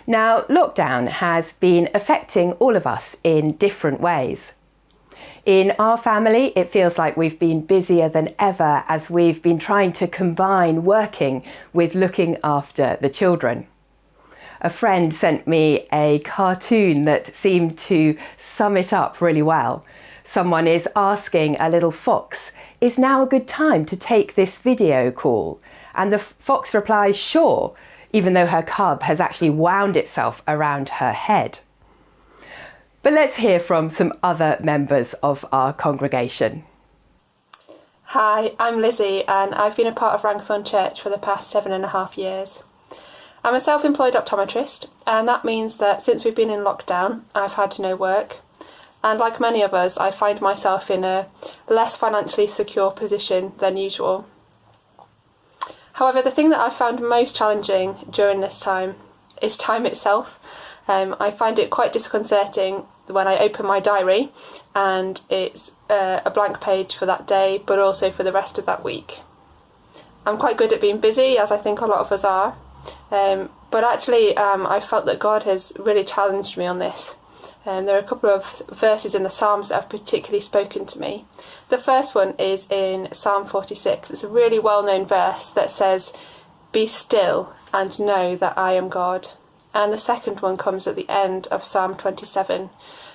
Now, lockdown has been affecting all of us in different ways. In our family, it feels like we've been busier than ever as we've been trying to combine working with looking after the children. A friend sent me a cartoon that seemed to sum it up really well. Someone is asking a little fox, "Is now a good time to take this video call?" And the fox replies, "Sure," even though her cub has actually wound itself around her head. But let's hear from some other members of our congregation. Hi, I'm Lizzy and I've been a part of Wrangthorn Church for the past 7.5 years. I'm a self-employed optometrist, and that means that since we've been in lockdown, I've had no work. And like many of us, I find myself in a less financially secure position than usual. However, the thing that I've found most challenging during this time is time itself. I find it quite disconcerting when I open my diary and it's a blank page for that day, but also for the rest of that week. I'm quite good at being busy, as I think a lot of us are, but actually I felt that God has really challenged me on this. There are a couple of verses in the Psalms that have particularly spoken to me. The first one is in Psalm 46. It's a really well-known verse that says, "Be still and know that I am God." And the second one comes at the end of Psalm 27,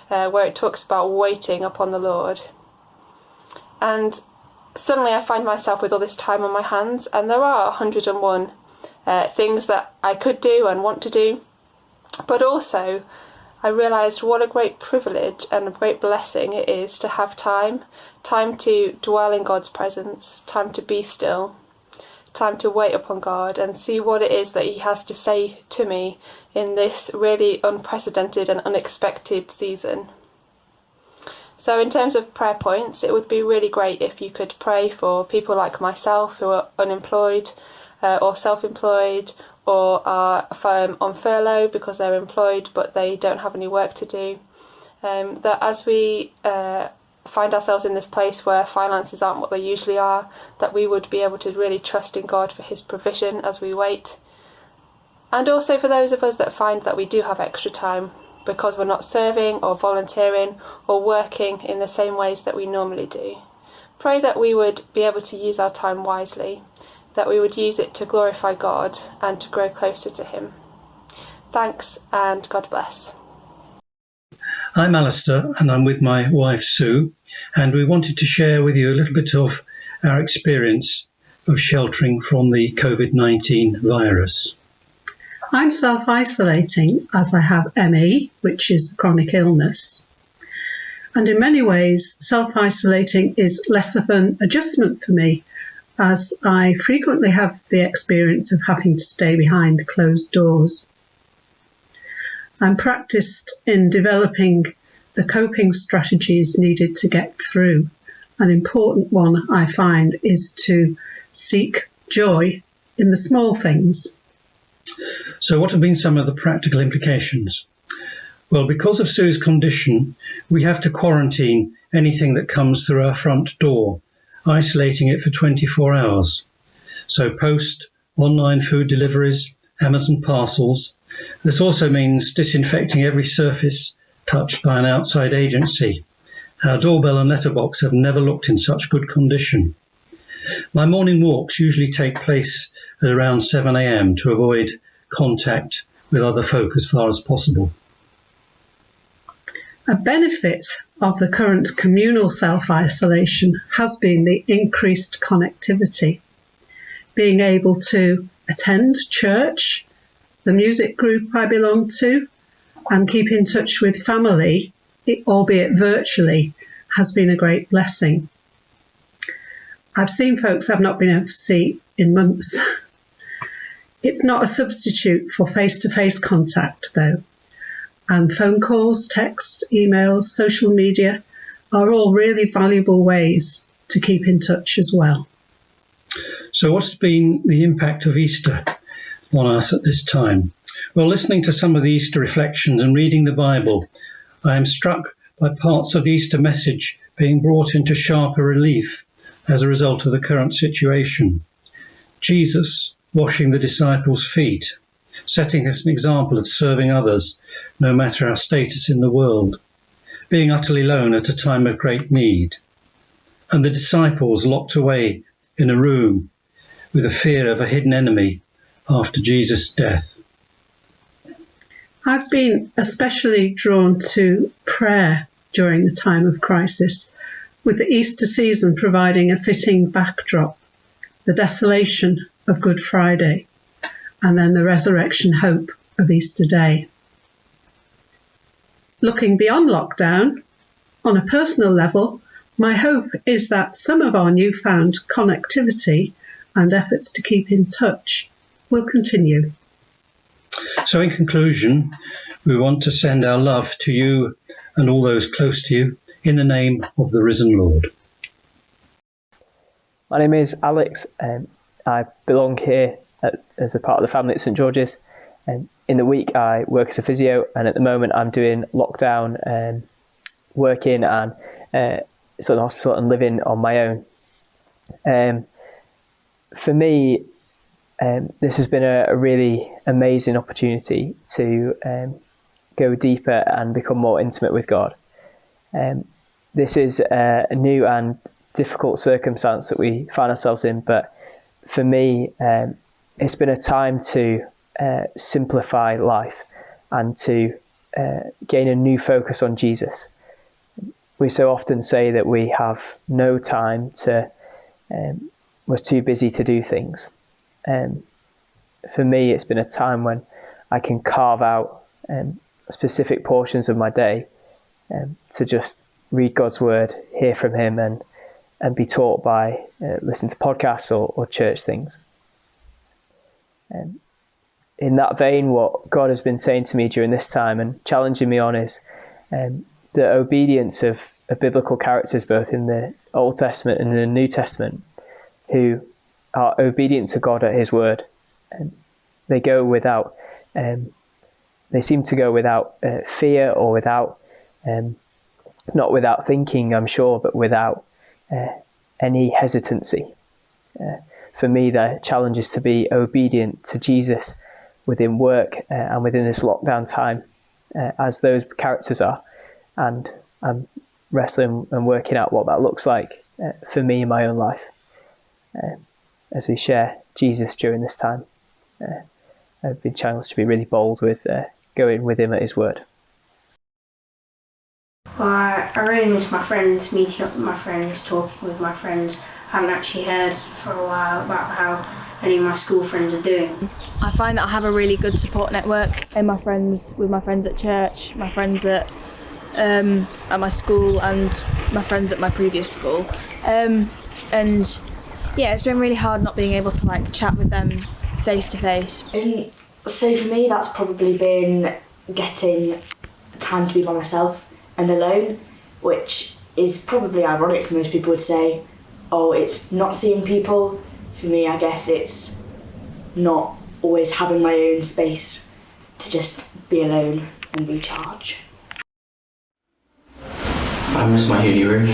where it talks about waiting upon the Lord. And suddenly I find myself with all this time on my hands, and there are 101 things that I could do and want to do. But also, I realised what a great privilege and a great blessing it is to have time to dwell in God's presence, time to be still, time to wait upon God and see what it is that He has to say to me in this really unprecedented and unexpected season. So in terms of prayer points, it would be really great if you could pray for people like myself who are unemployed or self-employed, or are on furlough because they're employed but they don't have any work to do. That as we find ourselves in this place where finances aren't what they usually are, that we would be able to really trust in God for His provision as we wait. And also for those of us that find that we do have extra time because we're not serving or volunteering or working in the same ways that we normally do. Pray that we would be able to use our time wisely, that we would use it to glorify God and to grow closer to Him. Thanks, and God bless. I'm Alistair and I'm with my wife Sue, and we wanted to share with you a little bit of our experience of sheltering from the COVID-19 virus. I'm self-isolating as I have ME, which is a chronic illness. And in many ways, self-isolating is less of an adjustment for me, as I frequently have the experience of having to stay behind closed doors. I'm practiced in developing the coping strategies needed to get through. An important one I find is to seek joy in the small things. So what have been some of the practical implications? Well, because of Sue's condition, we have to quarantine anything that comes through our front door, isolating it for 24 hours. So post, online food deliveries, Amazon parcels. This also means disinfecting every surface touched by an outside agency. Our doorbell and letterbox have never looked in such good condition. My morning walks usually take place at around 7 a.m. to avoid contact with other folk as far as possible. A benefit of the current communal self-isolation has been the increased connectivity. Being able to attend church, the music group I belong to, and keep in touch with family, albeit virtually, has been a great blessing. I've seen folks I've not been able to see in months. It's not a substitute for face-to-face contact, though. And phone calls, texts, emails, social media are all really valuable ways to keep in touch as well. So what's been the impact of Easter on us at this time? Well, listening to some of the Easter reflections and reading the Bible, I am struck by parts of the Easter message being brought into sharper relief as a result of the current situation. Jesus washing the disciples' feet, setting us an example of serving others, no matter our status in the world, being utterly alone at a time of great need, and the disciples locked away in a room with the fear of a hidden enemy after Jesus' death. I've been especially drawn to prayer during the time of crisis, with the Easter season providing a fitting backdrop, the desolation of Good Friday, and then the resurrection hope of Easter Day. Looking beyond lockdown, on a personal level, my hope is that some of our newfound connectivity and efforts to keep in touch will continue. So in conclusion, we want to send our love to you and all those close to you in the name of the risen Lord. My name is Alex, and I belong here as a part of the family at St George's. In the week I work as a physio, and at the moment I'm doing lockdown, working and still in the hospital and living on my own. For me, this has been a really amazing opportunity to go deeper and become more intimate with God. This is a new and difficult circumstance that we find ourselves in, but for me, it's been a time to simplify life and to gain a new focus on Jesus. We so often say that we have no time we're too busy to do things. For me, it's been a time when I can carve out specific portions of my day to just read God's word, hear from him, and be taught by listening to podcasts or church things. In that vein, what God has been saying to me during this time and challenging me on is the obedience of biblical characters, both in the Old Testament and in the New Testament, who are obedient to God at his word. They go without, they seem to go without fear or without, not without thinking, I'm sure, but without any hesitancy. For me, the challenge is to be obedient to Jesus within work and within this lockdown time, as those characters are. And I'm wrestling and working out what that looks like for me in my own life as we share Jesus during this time. I've been challenged to be really bold with going with him at his word. Well, I really miss my friends, meeting up with my friends, talking with my friends. I haven't actually heard for a while about how any of my school friends are doing. I find that I have a really good support network with my friends at church, my friends at my school, and my friends at my previous school. And yeah, it's been really hard not being able to chat with them face to face. So for me, that's probably been getting time to be by myself and alone, which is probably ironic. Most people would say, oh, it's not seeing people. For me, I guess it's not always having my own space to just be alone and recharge. I miss my uni room.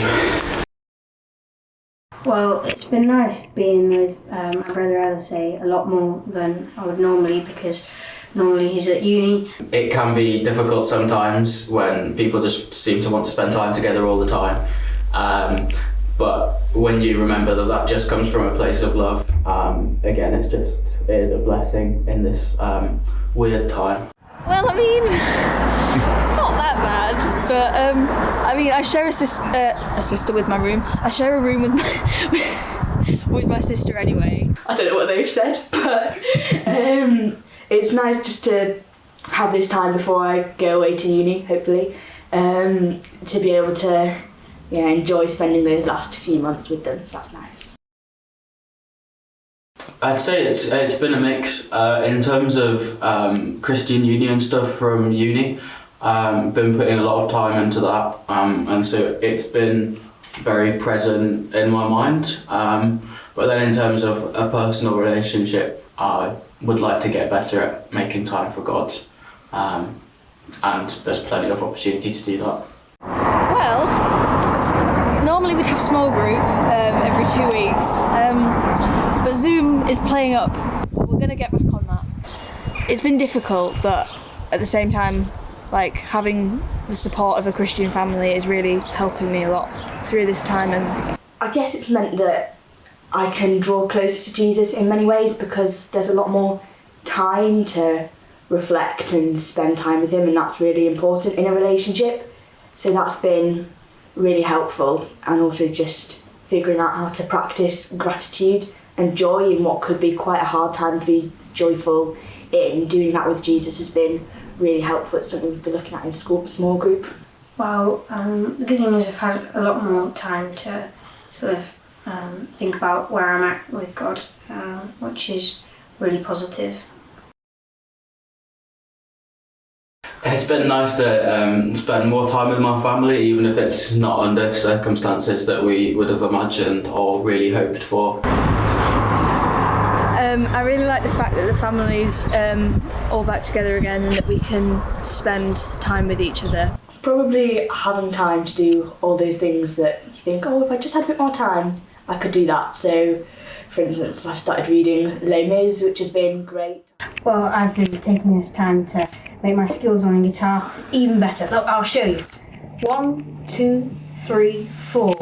Well, it's been nice being with my brother Alistair a lot more than I would normally, because normally he's at uni. It can be difficult sometimes when people just seem to want to spend time together all the time. But when you remember that just comes from a place of love, again, it is a blessing in this weird time. Well, I mean, it's not that bad, but I mean, I share a sister with my room. I share a room with my sister anyway. I don't know what they've said, but it's nice just to have this time before I go away to uni, hopefully, to be able to enjoy spending those last few months with them, so that's nice. I'd say it's been a mix in terms of Christian union stuff from uni. Been putting a lot of time into that, and so it's been very present in my mind. But then in terms of a personal relationship, I would like to get better at making time for God, and there's plenty of opportunity to do that. Well, normally we'd have small group every 2 weeks, but Zoom is playing up. We're going to get back on that. it's been difficult, but at the same time, like, having the support of a Christian family is really helping me a lot through this time. And I guess it's meant that I can draw closer to Jesus in many ways, because there's a lot more time to reflect and spend time with him, and that's really important in a relationship. So that's been really helpful, and also just figuring out how to practice gratitude and joy in what could be quite a hard time to be joyful in. Doing that with Jesus has been really helpful. It's something we've been looking at in small group. Well, the good thing is I've had a lot more time to sort of think about where I'm at with God, which is really positive. It's been nice to spend more time with my family, even if it's not under circumstances that we would have imagined or really hoped for. I really like the fact that the family's all back together again, and that we can spend time with each other. Probably having time to do all those things that you think, oh, if I just had a bit more time, I could do that. So, for instance, I've started reading Les Mis, which has been great. Well, I've been taking this time to make my skills on the guitar even better. Look, I'll show you. 1, 2, 3, 4.